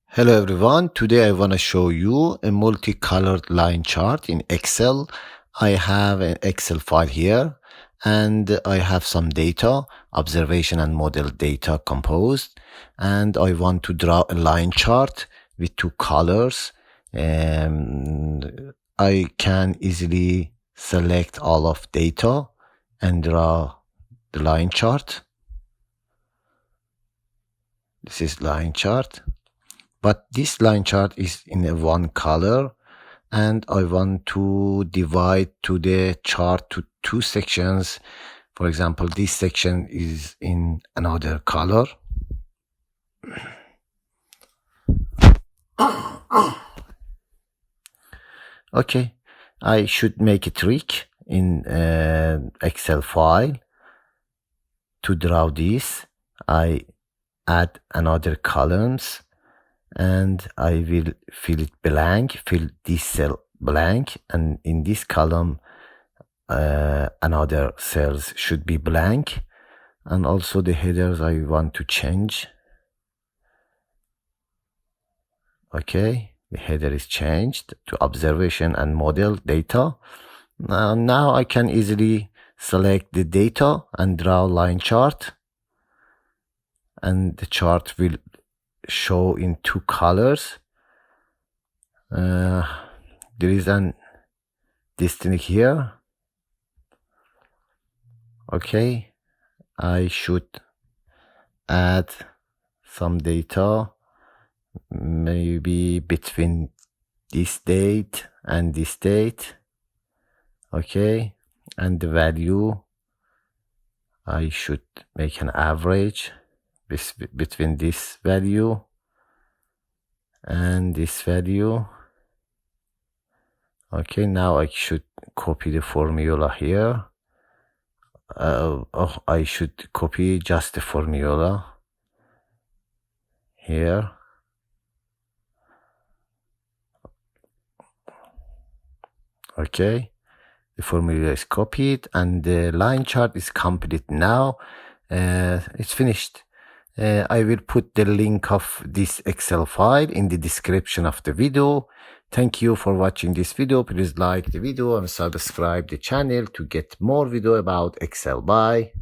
Hello everyone, today I want to show you a multicolored line chart in Excel. I have an Excel file here and I have some data, observation and model data composed, and I want to draw a line chart with two colors. I can easily select all of data and draw the line chart. This is line chart. But this line chart is in a one color and I want to divide to the chart to two sections. For example, this section is in another color. Okay, I should make a trick in Excel file to draw this. I add another columns and I will fill it blank, fill this cell blank, and in this column another cells should be blank, and also the headers I want to change. Okay, the header is changed to observation and model data. Now I can easily select the data and draw line chart, and the chart will show in two colors. There is an distance here. Okay, I should add some data, maybe between this date and this date. Okay, and the value I should make an average between this value and this value. Okay, now I should copy the formula here. I should copy just the formula here. Okay, the formula is copied and the line chart is complete now. It's finished. I will put the link of this Excel file in the description of the video. Thank you for watching this video. Please like the video and subscribe the channel to get more video about Excel. Bye.